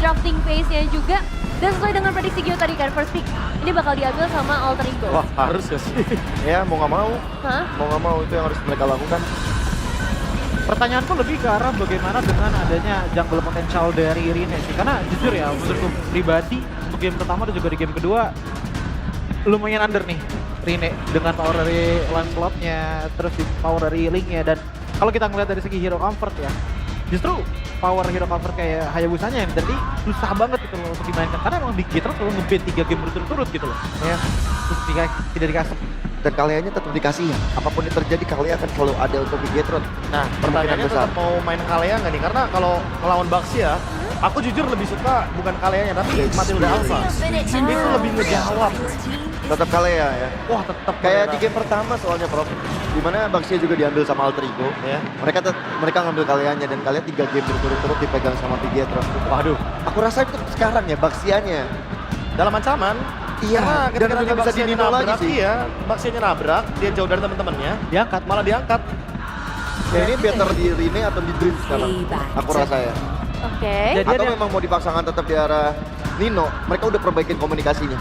drafting phase-nya juga. Dan sesuai dengan prediksi Gio tadi kan, first pick ini bakal diambil sama Alter Ego. Wah harus gak sih? Ya mau nggak mau, Hah? mau nggak mau itu yang harus mereka lakukan. Pertanyaanku lebih ke arah bagaimana dengan adanya jungle potensial dari Rine sih. Karena jujur ya, menurutku pribadi untuk game pertama dan juga di game kedua lumayan under nih Rine dengan power dari Lancelot-nya, terus di power dari Link-nya. Dan kalau kita ngeliat dari segi hero comfort ya, justru power hero comfort kayak Hayabusanya yang tadi susah banget gitu loh untuk dimainkan. Karena emang di Gitron selalu nge-ban 3 game berturut-turut gitu loh. Ya. Terus tidak dikasih. Dan kaliannya tetap dikasih ya. Apapun yang terjadi kalian akan selalu ada untuk Bigetron. Nah, pertanyaannya besar. tetap mau main Kalea nggak nih? Karena kalau ngelawan Baxia, aku jujur lebih suka bukan Kaleanya tapi Matilda Alpha. Itu lebih ngejawab. Tetap kalian ya. Wah, tetap Kayak di game pertama soalnya Prof. Dimana Baxia juga diambil sama Alter Ego. ya. Mereka ngambil kaliannya dan kalian 3 game berturut-turut dipegang sama Bigetron. Waduh, Aku rasa itu sekarang ya Baxianya. dalam ancaman. Iya, Karena dan ketika udah nanti bisa Baxia dinino lagi nabrak, sih. iya, Baxianya nabrak, dia jauh dari teman-temannya, Diangkat. malah diangkat. Ya ini better di Rine atau di Dream sekarang. Aku rasa ya. Oke. Jadi Atau ada- memang mau dipaksakan tetap di arah Nino. Mereka udah perbaikin komunikasinya.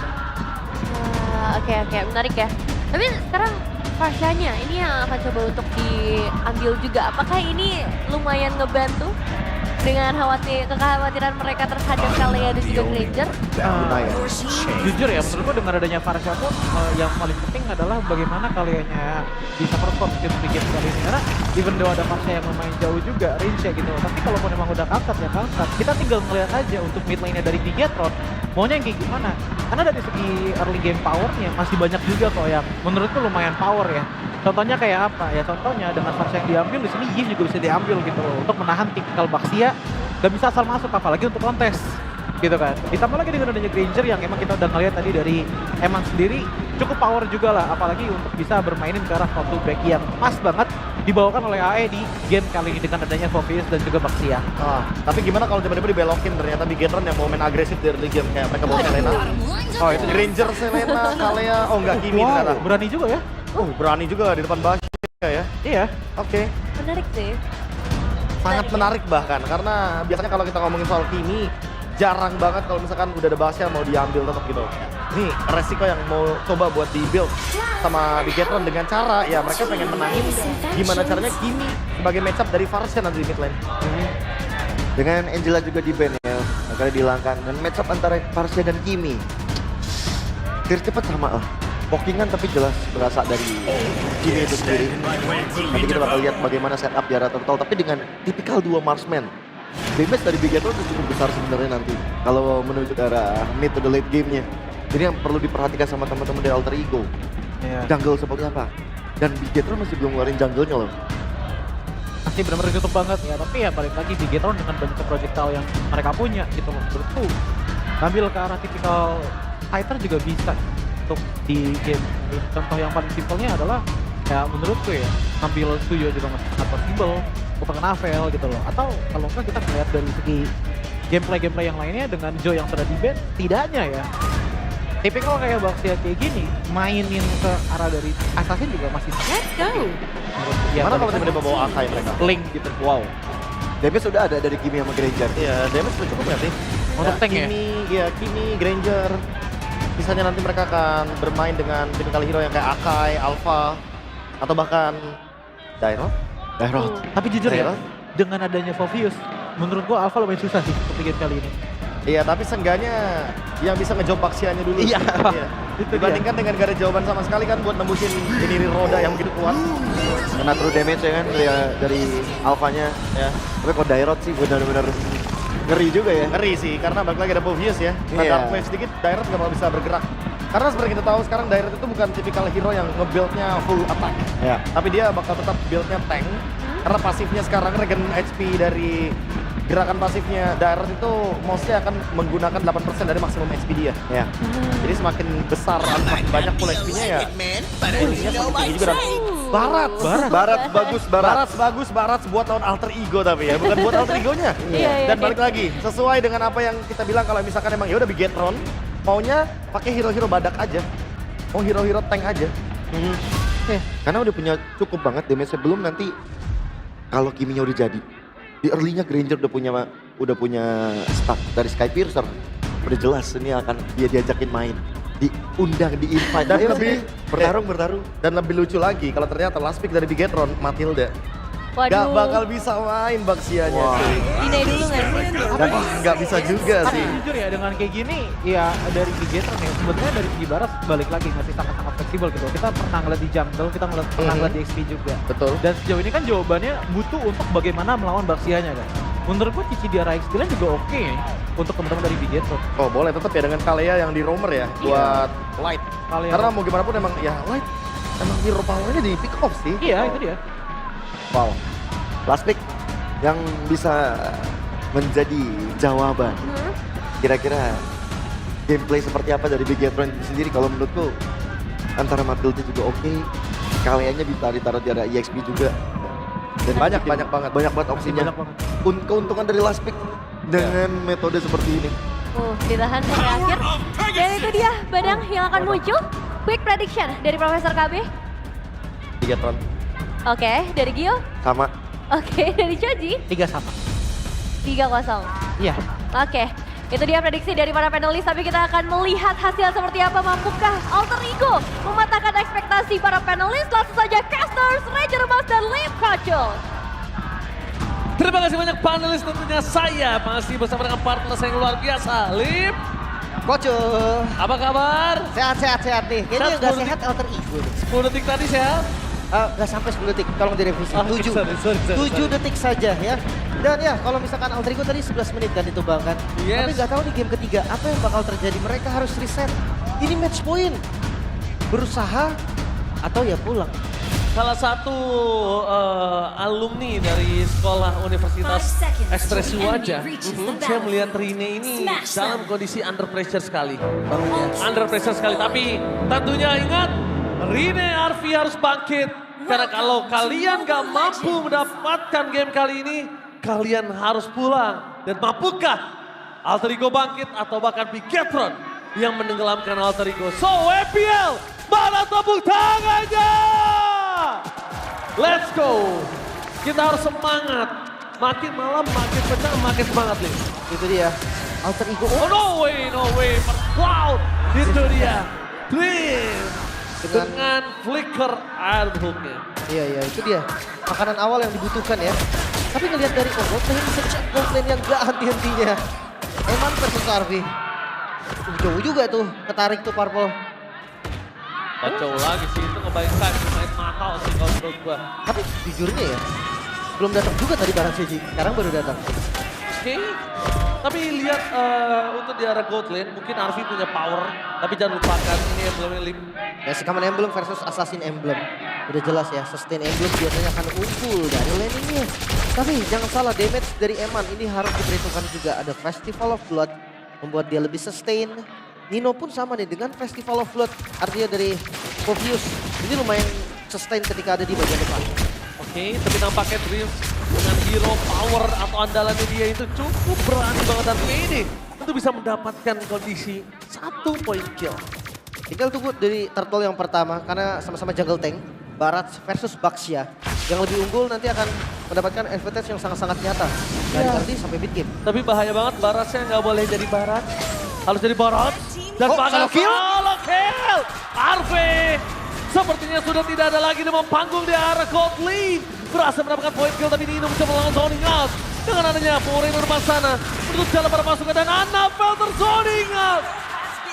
Oke, menarik ya. Tapi sekarang Farshanya ini yang akan coba untuk diambil juga. Apakah ini lumayan ngebantu dengan kekhawatiran mereka terhadap Kalea dan juga Granger? Lumayan. Jujur ya, menurutku dengan adanya Farsha pun yang paling penting adalah bagaimana kaliannya bisa perform di game kali ini. Karena even though ada Farsha yang lumayan jauh juga range-nya gitu. Tapi kalau memang udah angkat ya angkat. Kita tinggal ngeliat aja untuk mid lane-nya dari Bigetron maunya yang kayak gimana. Karena dari segi early game power-nya masih banyak juga kok yang menurutku lumayan power ya. Contohnya kayak apa? Ya contohnya dengan Farsha yang diambil di sini Yin juga bisa diambil gitu loh untuk menahan tipikal Baxia gak bisa asal masuk apalagi untuk kontes gitu kan. Ditambah lagi dengan adanya Granger yang emang kita udah ngeliat tadi dari Eman sendiri cukup power juga lah, apalagi untuk bisa bermainin ke arah front back yang pas banget dibawakan oleh AE di game kali ini dengan adanya Phoveus dan juga Baxia. Tapi gimana kalau tiba-tiba dibelokin ternyata Bigetron yang mau main agresif dari game kayak mereka bawa Selena. Oh itu Granger, Selena, Kalea, oh enggak Kimi ternyata. berani juga ya. Berani juga di depan Baxia ya. Iya. Oke. Menarik sih. Sangat menarik bahkan karena biasanya kalau kita ngomongin soal Kimi jarang banget kalau misalkan udah ada Baxia mau diambil tetap gitu. Ini resiko yang mau coba buat di build sama Bigetron dengan cara ya mereka pengen menangin gimana caranya Kimi sebagai matchup dari Farsha nanti di mid lane. Dengan Angela juga di ban ya. Akhirnya dihilangkan. Dan match up antara Farsha dan Kimi. Clear cepet sama lah. Pokingan tapi jelas berasa dari Kimi itu sendiri. Nanti kita bakal lihat bagaimana setup di arah total. Tapi dengan tipikal dua marksman. Damage dari Bigetron itu cukup besar sebenarnya nanti. Kalau menuju ke arah mid to the late game-nya. Jadi yang perlu diperhatikan sama teman-teman dari Alter Ego. Iya. Jungle seperti apa. Dan Bigetron masih belum ngeluarin jungle-nya loh. Masih benar-benar tutup banget ya, tapi ya balik lagi Bigetron dengan banyak projectile yang mereka punya gitu loh. Menurutku ngambil ke arah tipikal fighter juga bisa untuk di game ini. Contoh yang paling simpelnya adalah ya menurutku ya ngambil Suyo juga masih sangat possible untuk Navel gitu loh. Atau kalau enggak kita melihat dari segi gameplay yang lainnya dengan Joe yang sudah di-ban, tidaknya ya tipikal kayak Baxia kayak gini mainin ke arah dari Assassin juga masih Let's go. ya, Gimana kalau balik tiba-tiba lagi. bawa Akai mereka? Link gitu, wow. Damage sudah ada dari Kimi sama Granger. Iya, damage udah cukup nggak sih? Untuk tank ya? Kimi, Granger. Misalnya nanti mereka akan bermain dengan tipikal hero yang kayak Akai, Alpha, atau bahkan Dairo. Daerah. Tapi jujur ya, Daerah. dengan adanya Phoveus, menurut gua Alpha lumayan susah sih untuk game kali ini. Iya, tapi seenggaknya yang bisa ngejawab Baxianya dulu. Iya. Itu dibandingkan dengan gak ada jawaban sama sekali kan buat nembusin ini roda yang begitu kuat. Kena true damage ya kan dari Alphanya. Ya, Tapi kalau Dairot sih benar-benar ngeri juga ya. ngeri sih karena balik lagi ada Phoveus ya. Nah, Iya. Dark Wave sedikit, Dairot nggak bakal bisa bergerak. Karena seperti kita tahu sekarang Dairot itu bukan tipikal hero yang nge-build-nya full attack. Ya. Tapi dia bakal tetap build-nya tank. Karena pasifnya sekarang regen HP dari gerakan pasifnya Dairot itu mostly akan menggunakan 8% dari maksimum HP dia. Ya. Jadi semakin besar, semakin banyak full HP-nya ya. Healingnya semakin tinggi juga dan Barat. Barat buat lawan alter ego tapi ya, bukan buat alter egonya. Iya, Dan iya. balik lagi, sesuai dengan apa yang kita bilang kalau misalkan emang ya udah Bigetron, maunya pakai hero-hero badak aja. Mau hero-hero tank aja. Karena udah punya cukup banget damage sebelum nanti kalau Kiminya udah jadi. Di early-nya Granger udah punya udah punya staff dari Skypiercer, udah jelas ini akan dia diajakin main, diundang, di-invite. Dan Ayo lebih- sini, bertarung. Dan lebih lucu lagi kalau ternyata last pick dari Bigetron, Matilda. Gak Waduh. bakal bisa main Baxianya. Wah. Dinai dulu nggak sih? Dan nggak bisa juga Tapi sih. jujur ya dengan kayak gini, ya dari Bigetron ya sebetulnya dari segi barat balik lagi masih sangat-sangat fleksibel gitu. Kita pernah ngeliat di jungle, kita pernah ngeliat di XP juga. Betul. Dan sejauh ini kan jawabannya butuh untuk bagaimana melawan Baxianya kan. Menurut gue Cici di arah X9 juga oke ya, untuk teman-teman dari Bigetron. Oh boleh tetap ya dengan Kalea yang di roamer ya buat Light. Kalea. Karena mau gimana pun emang ya Light emang hero powernya di pick off sih. Iya itu dia. Wow. Last pick yang bisa menjadi jawaban. Kira-kira gameplay seperti apa dari Bigetron sendiri? Kalau menurutku antara Matilda juga oke, Kaleanya bisa ditaruh di arah EXP juga. Dan Banyak mungkin banget. banyak banget opsinya. Banyak banget. Keuntungan dari last pick dengan metode seperti ini. Ditahan sampai akhir. Dan itu dia Badang yang akan muncul. Quick prediction dari Profesor KB. Bigetron. Oke, dari Gio. Sama Oke, dari Choji. 3-1. 3-0. Iya. Oke, itu dia prediksi dari para panelis, tapi kita akan melihat hasil seperti apa. Mampukah Alter Ego mematahkan ekspektasi para panelis? Langsung saja Casters, Ranger Mas, dan Liv Kacul. Terima kasih banyak panelis, tentunya saya masih bersama dengan partner saya yang luar biasa, Lip. Kocok. Apa kabar? Sehat nih. Kayaknya Sehat, nggak 10 sehat alter ego nih. 10 detik tadi sehat? Nggak sampai 10 detik, tolong direvisi. Oh, 7. sorry. 7 detik saja ya. Dan ya kalau misalkan alter ego tadi 11 menit kan ditumbangkan. Yes. Tapi nggak tahu di game ketiga apa yang bakal terjadi. Mereka harus reset. Ini match point. Berusaha atau ya pulang. Salah satu alumni dari sekolah Universitas Ekspresi Wajah, saya melihat Rine ini dalam kondisi under pressure sekali. Under pressure sekali, tapi tentunya ingat, Rine Arfi harus bangkit. Karena kalau kalian gak mampu mendapatkan game kali ini, kalian harus pulang. Dan mampukah Alter Ego bangkit atau bahkan Bigetron yang menenggelamkan Alter Ego? So EPL, mana tepuk tangannya? Let's go. Kita harus semangat. Makin malam makin pecah, makin semangat nih. Itu dia. Alter ego. Oh no way. Wow, itu dia. Dream. Dengan flicker air hooknya. Iya itu dia. Makanan awal yang dibutuhkan ya. Tapi ngelihat dari Goldlane bisa cek Goldlane yang gak henti-hentinya. Eman versus Arvi. Jauh juga tuh ketarik tuh Purple. Kacau lagi sih, itu ngebayangkan main mahal sih kalau menurut gua. Tapi jujurnya ya, belum datang juga tadi barang Seji. Sekarang baru datang. Oke. Tapi lihat untuk di arah gold lane, mungkin Arvi punya power. Tapi jangan lupakan ini emblemnya Lim. Ya si Common Emblem versus Assassin Emblem. Udah jelas ya, sustain Emblem biasanya akan unggul dari laning-nya. Tapi jangan salah, damage dari Eman ini harus diperhitungkan juga. Ada Festival of Blood, membuat dia lebih sustain. Nino pun sama nih dengan Festival of Blood, artinya dari Povius. Ini lumayan sustain ketika ada di bagian depan. Oke, tapi nampaknya Dream dengan hero power atau andalannya dia itu cukup berani banget dan pede untuk bisa mendapatkan kondisi 1 point kill. Tinggal tunggu dari Turtle yang pertama, karena sama-sama jungle tank. Barat versus Baxia. Yang lebih unggul nanti akan mendapatkan advantage yang sangat-sangat nyata. Dari early sampai mid game. Tapi bahaya banget Baratnya nggak boleh jadi Barat. Harus jadi Barat. Dan Oh, solo kill? solo kill. Arve sepertinya sudah tidak ada lagi di panggung di arah gold lane. Berhasil mendapatkan point kill tapi Nino mencoba melawan zoning out. Dengan adanya Power Rumah sana menutup jalan para pasukan dan Annabelle terzoning out.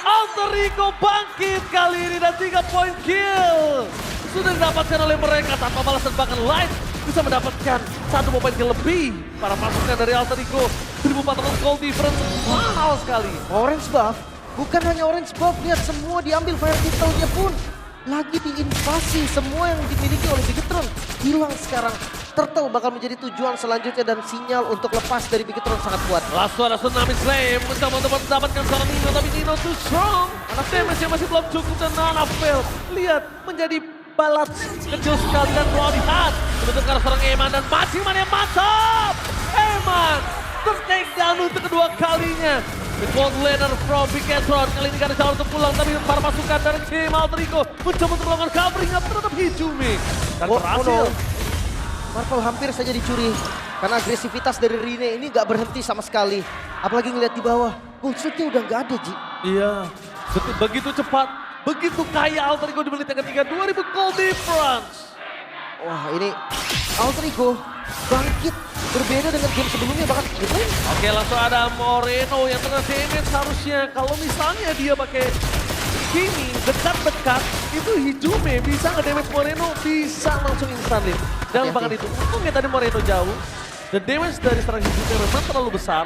Alter Ego bangkit kali ini dan 3 point kill. Sudah didapatkan oleh mereka tanpa balasan, bahkan Light bisa mendapatkan 1 point kill lebih. Para pasukan dari Alter Ego 1400 gold difference, mahal sekali. Orange buff, bukan hanya orange buff, lihat semua diambil fire pistolnya pun. Lagi diinvasi, semua yang dimiliki oleh Bigetron hilang sekarang. Turtle bakal menjadi tujuan selanjutnya dan sinyal untuk lepas dari Bigetron sangat kuat. Langsung ada Tsunami Slam mencoba untuk mendapatkan seorang Nino, tapi Nino too strong. Damage-nya masih belum cukup dan Annabelle lihat menjadi balat kecil sekali dan kalau lihat menutup ke arah seorang Eman dan Maciman yang mantap. Eman ter-take down untuk kedua kalinya. The gold laner from Bigetron kali ini gak ada jalan untuk pulang, tapi para pasukan dari tim Alter Ego mencoba untuk melakukan covering up terhadap Hijumi dan Oh, berhasil. no. Marvel hampir saja dicuri. Karena agresivitas dari Rine ini gak berhenti sama sekali. Apalagi ngeliat di bawah, gold streaknya udah gak ada, Ji. Iya, begitu cepat, begitu kaya Alter Ego di menit yang ketiga, 2000 goal difference. Wah, ini Alter Ego bangkit. Berbeda dengan game sebelumnya bahkan gitu. Oke, langsung ada Moreno yang kena damage harusnya. Kalau misalnya dia pakai Kimi dekat-dekat, itu Hijume bisa nge-damage Moreno, bisa langsung instan nih. Jangan lupakan itu, untungnya tadi Moreno jauh. Dan damage dari serangan Hijume memang terlalu besar.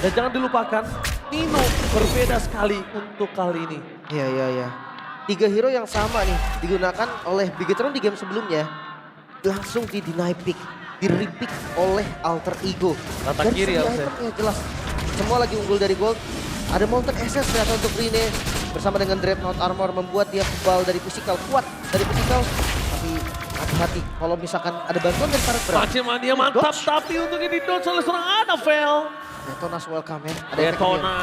Dan jangan dilupakan, Nino berbeda sekali untuk kali ini. Iya. 3 hero yang sama nih digunakan oleh Bigetron di game sebelumnya. Langsung di-deny pick, di-repick oleh Alter Ego. Rata Dan kiri segi harusnya. itemnya jelas. Semua lagi unggul dari gold. Ada Molten Essence ternyata untuk Rine. Bersama dengan Dreadnought Armor membuat dia kebal dari physical, kuat dari physical. Tapi hati-hati kalau misalkan ada bantuan dari para berat. Mania mantap, Dodge. tapi untuk ini dodge oleh seorang Anavel. Detonas welcome ya. Ada Detona,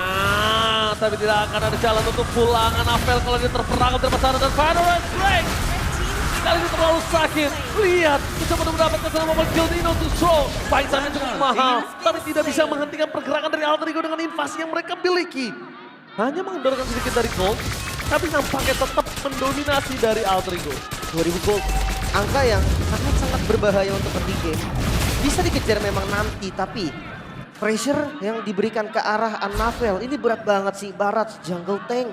tapi tidak akan ada jalan untuk pulang Anavel kalau dia terperangkap dari pasar dan Fire Drake. Kali ini terlalu sakit. Lihat, mencoba untuk mendapatkan serangan mobil kill Nino to throw. Paisannya cukup mahal, tapi tidak bisa menghentikan pergerakan dari Alter Ego dengan invasi yang mereka miliki. Hanya mengendorkan sedikit dari gold, tapi nampaknya tetap mendominasi dari Alter Ego. 2000 gold. Angka yang sangat-sangat berbahaya untuk early game. Bisa dikejar memang nanti, tapi pressure yang diberikan ke arah Anavel ini berat banget sih. Barat jungle tank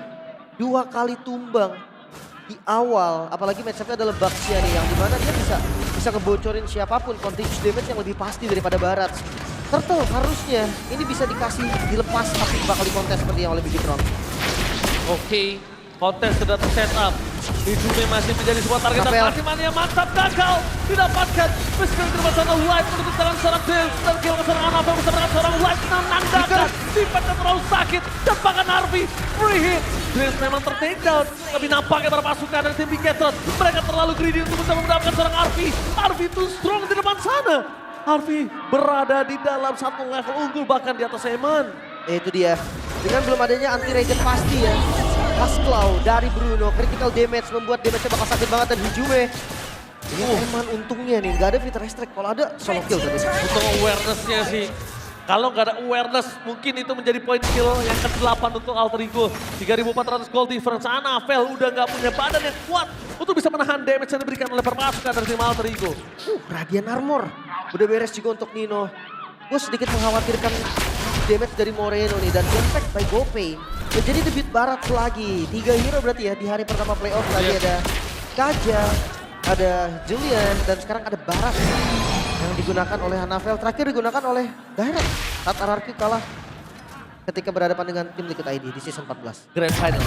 2 kali tumbang di awal, apalagi match-up-nya adalah Baxia nih yang dimana dia bisa ngebocorin siapapun contingent damage yang lebih pasti daripada Barat. Turtle harusnya ini bisa dikasih dilepas tapi bakal dikontes seperti yang oleh Bigetron. Oke, kontes sudah ter-set up. Hijume masih menjadi sebuah target dan Anavel. masih Mania mantap gagal didapatkan. Meskipun terima sana White menutup tangan seorang Dale dan kill ke seorang Anavel bersama dengan seorang White menandakan sifatnya terlalu sakit dan bahkan Harvey free hit. Dale memang ter-take down, tapi nampaknya para pasukan dari tim Bigetron mereka terlalu greedy untuk mencoba mendapatkan seorang Harvey. Harvey too strong di depan sana. Harvey berada di dalam satu level unggul bahkan di atas Eman. Itu dia. Dengan belum adanya anti-regen pasti ya. Claw dari Bruno, critical damage membuat damage-nya bakal sakit banget dan Hijume. Ini Eman untungnya nih, gak ada Vita Restrict. Kalau ada solo kill tadi. Untuk awareness-nya sih. Kalau nggak ada awareness, mungkin itu menjadi poin kill yang ke-8 untuk Alter Ego. 3.400 gold difference. Anavel udah nggak punya badan yang kuat untuk bisa menahan damage yang diberikan oleh perpasukan dari tim Alter Ego. Radiant Armor. Udah beres juga untuk Nino. Gue sedikit mengkhawatirkan damage dari Moreno nih. Dan impact by GoPay. Menjadi debut Barat lagi. 3 hero berarti ya di hari pertama playoff. Tadi ada Kaja, ada Julian, dan sekarang ada Barat. Yang digunakan oleh Anavel. Terakhir digunakan oleh Direct. Saat RRQ kalah ketika berhadapan dengan tim Liquid ID di season 14. Grand Final.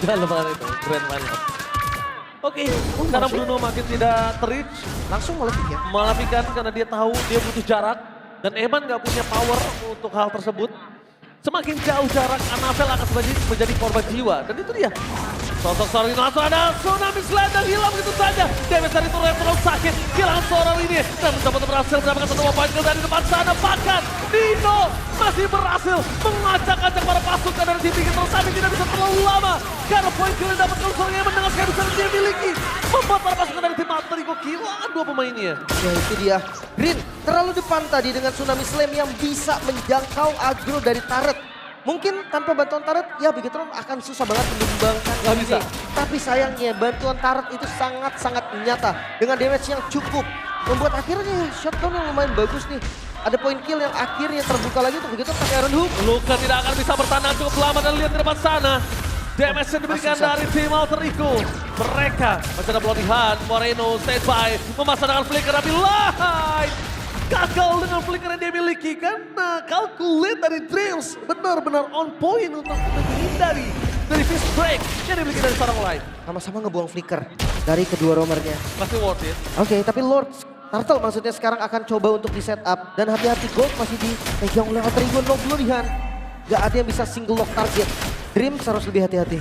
Jangan lupa itu, Grand Final. Oke, sekarang Bruno makin tidak ter-reach. Langsung meletik ya. Malafikan karena dia tahu dia butuh jarak. Dan Eman nggak punya power untuk hal tersebut. Semakin jauh jarak, Anavel akan menjadi korban jiwa. Dan itu dia. Sosok seorang ini langsung ada tsunami selendang hilang begitu saja. Damage dari turun yang terlalu sakit. Kehilangan seorang ini. Dan mencoba untuk berhasil mendapatkan satu poin kill dari depan sana. Bahkan Nino masih berhasil mengacak-acak para pasukan dari tim Bigetron. Tapi tidak bisa terlalu lama. Karena poin kill yang dapat kalau seorang yang mendengar kehabisan yang dia miliki. Membuat para pasukan dari tim Alter Ego kehilangan 2 pemainnya. Ya itu dia. Green terlalu depan tadi dengan Tsunami Slam yang bisa menjangkau agro dari turret. Mungkin tanpa bantuan turret, ya Bigetron akan susah banget menumbangkan Gak ini. bisa. Tapi sayangnya bantuan turret itu sangat-sangat nyata. Dengan damage yang cukup. Membuat akhirnya shotdown yang lumayan bagus nih. Ada poin kill yang akhirnya terbuka lagi untuk Bigetron pakai Iron Hook. Luka tidak akan bisa bertahan cukup lama dan lihat di depan sana. Damage yang diberikan Masih dari tim Alter Ego. Mereka masih ada pelatihan. Moreno standby. Memasangkan flicker tapi light. Gagal dengan flicker yang dia miliki. Karena calculate dari Dreams benar-benar on point untuk menghindari dari fist break yang dimiliki dari seorang light. Sama-sama ngebuang flicker dari kedua roamernya. Masih worth it. Oke, tapi Lord Turtle maksudnya sekarang akan coba untuk di setup. Dan hati-hati gold masih dipegang oleh Alter Ego. No Bloodihan. Gak ada yang bisa single lock target. Dreams harus lebih hati-hati.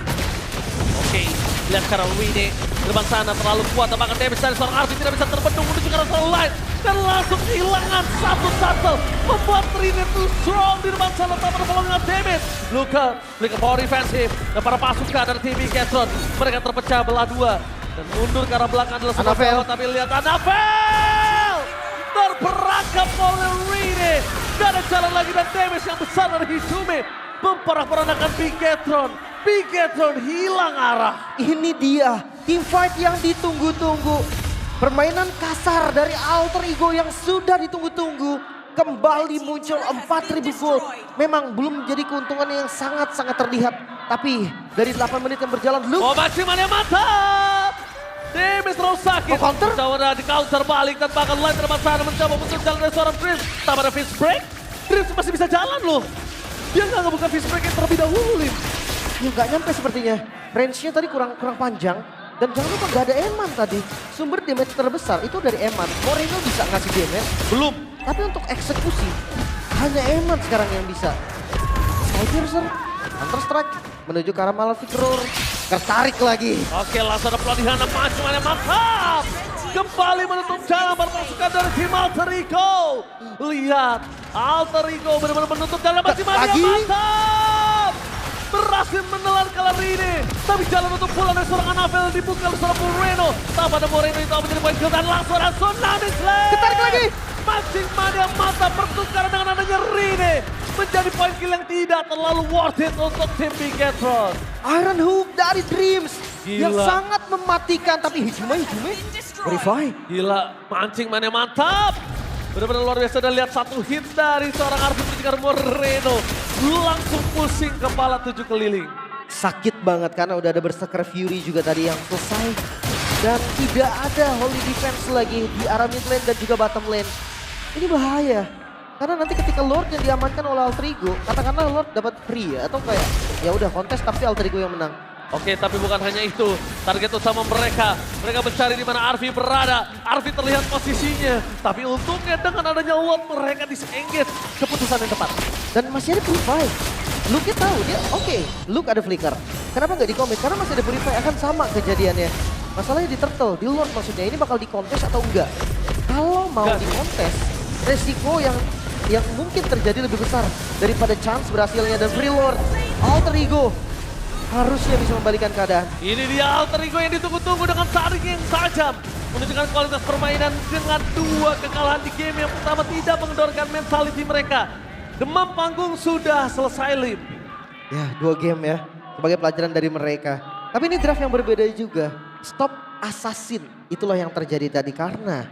Oke, lihat sekarang Winnie di depan sana terlalu kuat. Bahkan damage dari seorang Arfi tidak bisa terbendung menuju ke arah seorang light. Dan langsung kehilangan satu shuttle. Membuat Rine too strong di depan sana tanpa pertolongan damage. Luka, berikan power defensif. Dan para pasukan dari tim Bigetron. Mereka terpecah belah 2. Dan mundur ke arah belakang adalah seorang Anavel. Tapi lihat Anavel! berperangkap oleh Rene. Gak ada jalan lagi dan damage yang besar dari Hizumi. Memporak-porandakan Bigetron. Bigetron hilang arah. Ini dia team fight yang ditunggu-tunggu. Permainan kasar dari alter ego yang sudah ditunggu-tunggu. Kembali muncul 4.000 gold. Memang belum menjadi keuntungan yang sangat-sangat terlihat. Tapi dari 8 menit yang berjalan, Luke Oh maksimal yang mantap. Demis terlalu sakit. Oh, counter? Mencoba di counter balik dan bahkan lain termasuk mencoba untuk jalan dari seorang Dreams. Tak ada fist break. Dreams masih bisa jalan loh. Dia nggak ngebuka fist break yang terlebih dahulu, Lim. ya nggak nyampe sepertinya. Range-nya tadi kurang panjang. Dan jangan lupa nggak ada Eman tadi. Sumber damage terbesar itu dari Eman. Moreno bisa ngasih damage. Belum. Tapi untuk eksekusi, hanya Eman sekarang yang bisa. Skypiercer, Counter Strike, menuju ke arah Malefic Roar. Tertarik lagi. Oke, langsung ada pelatihan maksimal yang mantap. Kembali menutup jalan berpasukan dari tim Alter Ego. Lihat, Alter Ego benar-benar menutup jalan maksimal yang Lagi. mantap. Berhasil menelan kalah Rene. Tapi jalan untuk pulang dari seorang Anavel dibuka oleh seorang Moreno. Tak pada Moreno itu menjadi poin kill dan langsung ada Tsunami Slam. Ketarik lagi. Maksimal yang mantap pertukaran dengan adanya Rene. Menjadi poin kill yang tidak terlalu worth it untuk tim Bigetron. Iron Hook dari Dreams. Gila. Yang sangat mematikan. Tapi Hijime verify. Gila, mancing mana mantap. Benar-benar luar biasa dan lihat satu hit dari seorang Arfi Pertikar Moreno. Langsung pusing kepala 7 keliling. Sakit banget karena udah ada Berserker Fury juga tadi yang selesai. Dan tidak ada Holy Defense lagi di arah mid lane dan juga bottom lane. Ini bahaya. Karena nanti ketika Lord yang diamankan oleh Alter Ego, katakanlah Lord dapat free ya, atau kayak ya udah kontes tapi Alter Ego yang menang. Oke, tapi bukan hanya itu. Target utama mereka. Mereka mencari di mana Arfi berada. Arfi terlihat posisinya. Tapi untungnya dengan adanya Lord mereka disengage. Keputusan yang tepat. Dan masih ada Purify. Luke tahu dia oke, Luke ada flicker. Kenapa nggak di commit? Karena masih ada Purify akan sama kejadiannya. Masalahnya di Turtle, di Lord maksudnya ini bakal dikontes atau enggak? Kalau mau Enggak. dikontes, resiko yang mungkin terjadi lebih besar daripada chance berhasilnya dan Free Lord. Alter Ego harusnya bisa membalikan keadaan. Ini dia Alter Ego yang ditunggu-tunggu dengan tarik yang tajam. Menunjukkan kualitas permainan dengan 2 kekalahan di game yang pertama tidak mengendorkan mentality mereka. Demam panggung sudah selesai, Lim. Ya 2 game ya, sebagai pelajaran dari mereka. Tapi ini draft yang berbeda juga. Stop Assassin, itulah yang terjadi tadi karena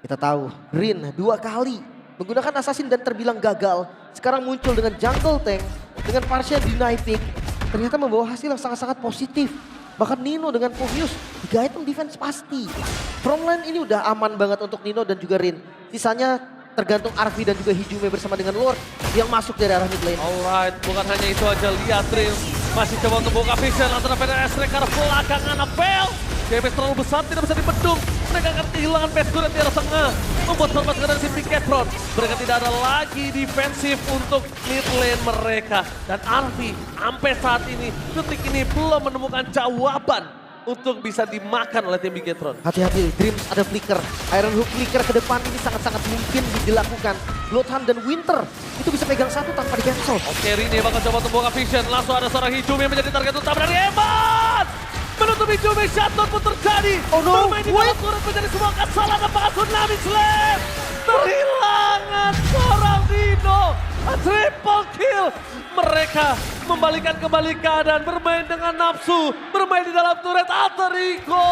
kita tahu Rin 2 kali menggunakan Assassin dan terbilang gagal. Sekarang muncul dengan Jungle Tank, dengan partial deny pick. Ternyata membawa hasil yang sangat-sangat positif. Bahkan Nino dengan Povius, 3 item defense pasti. Frontline ini udah aman banget untuk Nino dan juga Rin. Sisanya tergantung Arfi dan juga Hijime bersama dengan Lord yang masuk dari arah mid lane. Alright, bukan hanya itu aja, lihat Dream. Masih coba untuk buka vision antara PDS karena belakangan Apel. Damage terlalu besar, tidak bisa dibendung. Mereka akan kehilangan base turret di arah tengah. Membuat formasi dari si Bigetron. Mereka tidak ada lagi defensif untuk mid lane mereka. Dan Arfi sampai saat ini, detik ini belum menemukan jawaban untuk bisa dimakan oleh tim Bigetron. Hati-hati, Dreams ada flicker. Iron Hook flicker ke depan ini sangat-sangat mungkin dilakukan. Bloodhound dan Winter itu bisa pegang satu tanpa di cancel. Oke, Rini bakal coba untuk buka vision. Langsung ada seorang Hijumi yang menjadi target utama dari Eman. Menutup Hijumi, shutdown pun terjadi. Oh no, Bermain di dalam turret menjadi sebuah kesalahan. Apakah Tsunami Slam? Kehilangan seorang Dino. A triple kill. Mereka membalikan kembali keadaan. Bermain dengan nafsu. Bermain di dalam turret Alter Ego.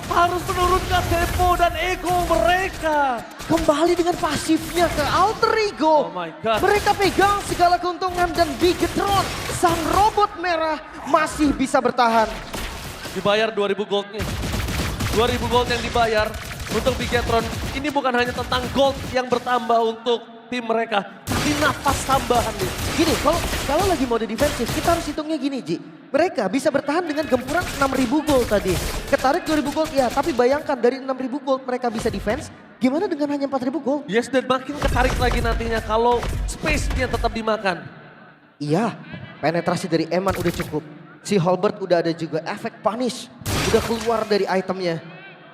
Harus menurunkan tempo dan ego mereka. Kembali dengan pasifnya ke Alter Ego. Oh my God. Mereka pegang segala keuntungan dan Bigetron, sang robot merah masih bisa bertahan. Dibayar 2000 goldnya. 2000 gold yang dibayar untuk Bigetron. Ini bukan hanya tentang gold yang bertambah untuk tim mereka. Tapi nafas tambahan nih. Gini, kalau lagi mode defensif, kita harus hitungnya gini, Ji. Mereka bisa bertahan dengan gempuran 6.000 gold tadi. Ketarik 2.000 gold ya, tapi bayangkan dari 6.000 gold mereka bisa defense. Gimana dengan hanya 4.000 gold? Yes, dan makin ketarik lagi nantinya kalau space-nya tetap dimakan. Iya, penetrasi dari Eman udah cukup. Si Holbert udah ada juga, efek punish udah keluar dari itemnya.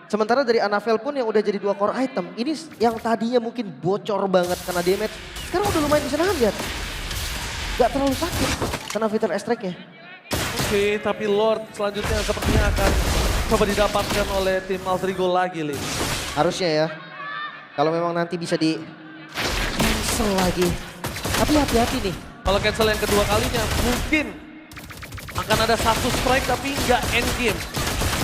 Sementara dari Anavel pun yang udah jadi 2 core item. Ini yang tadinya mungkin bocor banget karena damage. Sekarang udah lumayan bisa nahan, lihat. Gak terlalu sakit karena fitur S-Track-nya. Oke, tapi Lord selanjutnya sepertinya akan coba didapatkan oleh tim Alter Ego lagi, Lim. Harusnya ya. Kalau memang nanti bisa di cancel lagi. Tapi hati-hati nih. Kalau cancel yang kedua kalinya mungkin akan ada satu strike tapi nggak end game.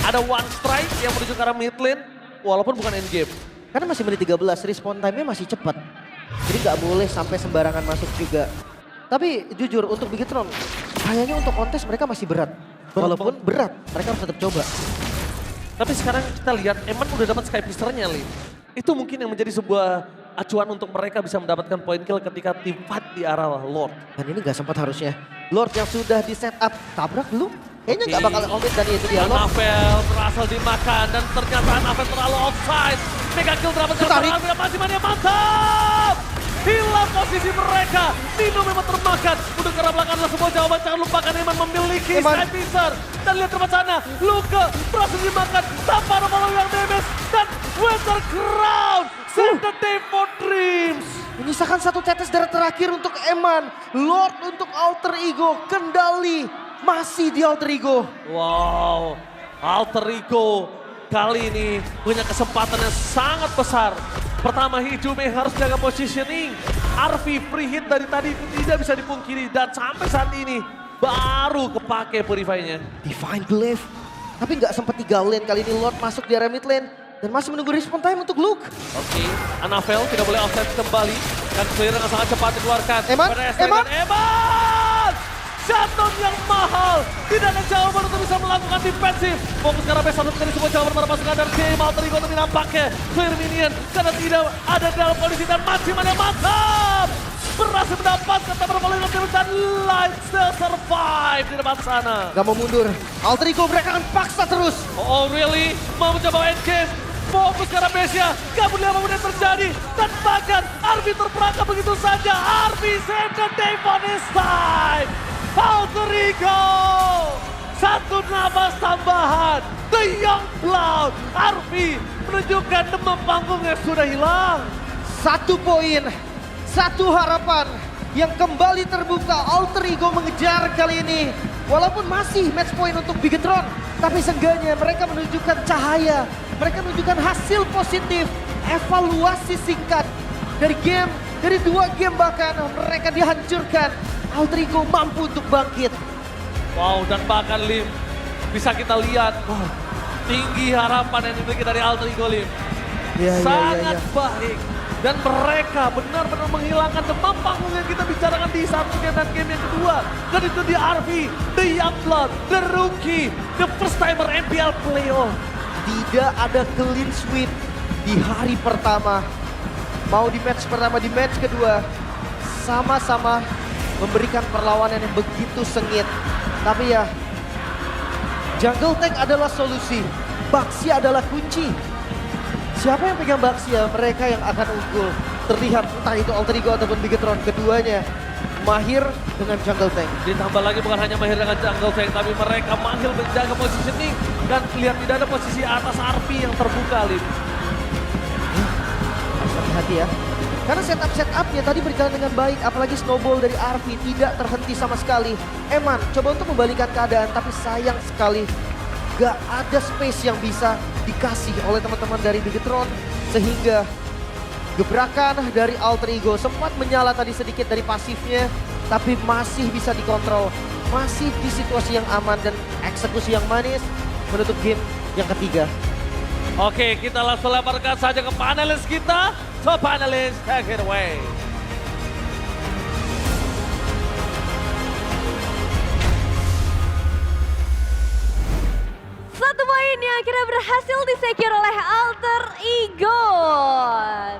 Ada one strike yang menuju ke arah mid lane walaupun bukan end game. Karena masih menit 13, respawn time-nya masih cepat. Jadi nggak boleh sampai sembarangan masuk juga. Tapi jujur untuk Bigetron, kayaknya untuk kontes mereka masih berat. Walaupun berat, mereka harus tetap coba. Tapi sekarang kita lihat Eman udah dapat Sky Pisternya, Lim. Itu mungkin yang menjadi sebuah acuan untuk mereka bisa mendapatkan point kill ketika tim fight di arah Lord. Dan ini nggak sempat harusnya. Lord yang sudah di setup, tabrak belum? Kayaknya nggak Oke. bakal omit dan itu dia Lord. Anavel berhasil dimakan dan ternyata Anavel terlalu offside. Mega kill dapat Tarik. Anavel masih mania mantap. Hilang posisi mereka. Nino memang termakan. Udah ke arah belakang adalah sebuah jawaban. Jangan lupakan Eman memiliki Eman. Sky Pister. Dan lihat tempat sana. Luka berhasil dimakan tanpa ada malam yang damage. Dan Winter Crown. Save the day for dreams. Menyisakan satu tetes darah terakhir untuk Eman. Lord untuk Alter Ego, kendali masih di Alter Ego. Wow, Alter Ego kali ini punya kesempatan yang sangat besar. Pertama Hijume harus jaga positioning. Arfi free hit dari tadi itu tidak bisa dipungkiri. Dan sampai saat ini baru kepake Purify-nya. Divine Glaive. Tapi nggak sempat 3 lane kali ini Lord masuk di area mid lane. Dan masih menunggu respawn time untuk Luke. Oke, Anavel tidak boleh offside kembali. Dan clear dengan sangat cepat dikeluarkan. Eman, PDS Eman. dan Eman! Shutdown yang mahal. Tidak ada jawaban untuk bisa melakukan defensif. Fokus ke arah base satu kali sebuah jawaban pada pasukan dan game Alter Ego tapi nampaknya clear minion. Karena tidak ada dalam kondisi dan Maximan yang mantap. Berhasil mendapatkan tabrak oleh dan Light still survive di depan sana. Gak mau mundur. Alter Ego mereka akan paksa terus. Oh really? Mau mencoba endgame? Fokus ke arah base-nya. Gak peduli apapun yang terjadi. Dan bahkan Arby terperangkap begitu saja. Arby save the day for this time. Alter Ego. Satu nafas tambahan. The Young Blood. Arby menunjukkan demam panggungnya sudah hilang. 1 poin, 1 harapan yang kembali terbuka. Alter Ego mengejar kali ini. Walaupun masih match point untuk Bigetron, tapi seenggaknya mereka menunjukkan cahaya. Mereka menunjukkan hasil positif, evaluasi singkat dari game, dari 2 game bahkan mereka dihancurkan. Alter Ego mampu untuk bangkit. Wow, dan bahkan Lim, bisa kita lihat tinggi harapan yang dimiliki dari Alter Ego, Lim. Sangat baik. Dan mereka benar-benar menghilangkan demam panggung yang kita bicarakan di satu game dan game yang kedua. Dan itu di RV, The Youngblood, The Rookie, The First Timer MPL Playoff. Tidak ada clean sweep di hari pertama. Mau di match pertama, di match kedua. Sama-sama memberikan perlawanan yang begitu sengit. Tapi ya, jungle tank adalah solusi. Baxia adalah kunci. Siapa yang pegang Baxia, mereka yang akan unggul. Terlihat entah itu Alter Ego ataupun Bigetron. Keduanya mahir dengan jungle tank. Ditambah lagi bukan hanya mahir dengan jungle tank, tapi mereka mahir menjaga positioning. Dan lihat tidak ada posisi atas RP yang terbuka, Lim. Harus hati-hati ya. Karena setup-setupnya tadi berjalan dengan baik. Apalagi snowball dari RV tidak terhenti sama sekali. Eman coba untuk membalikan keadaan, tapi sayang sekali gak ada space yang bisa dikasih oleh teman-teman dari Bigetron. Sehingga gebrakan dari Alter Ego sempat menyala tadi sedikit dari pasifnya. Tapi masih bisa dikontrol. Masih di situasi yang aman dan eksekusi yang manis menutup game yang ketiga. Oke, kita langsung lemparkan saja ke panelis kita. So panelis, take it away. Satu poin yang akhirnya berhasil disecure oleh Alter Ego.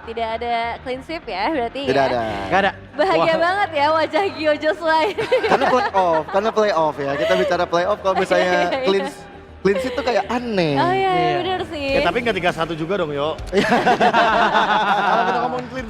Tidak ada clean sweep ya berarti Tidak ya. ada. Gak ada. Bahagia Wah. banget ya wajah Gio Joshua ini. Karena playoff ya. Kita bicara playoff kalau misalnya Iya. clean sheet tuh kayak aneh. Oh iya, Iya. bener sih. Ya tapi nggak 3-1 juga dong, Yo. Kalau kita ngomongin clean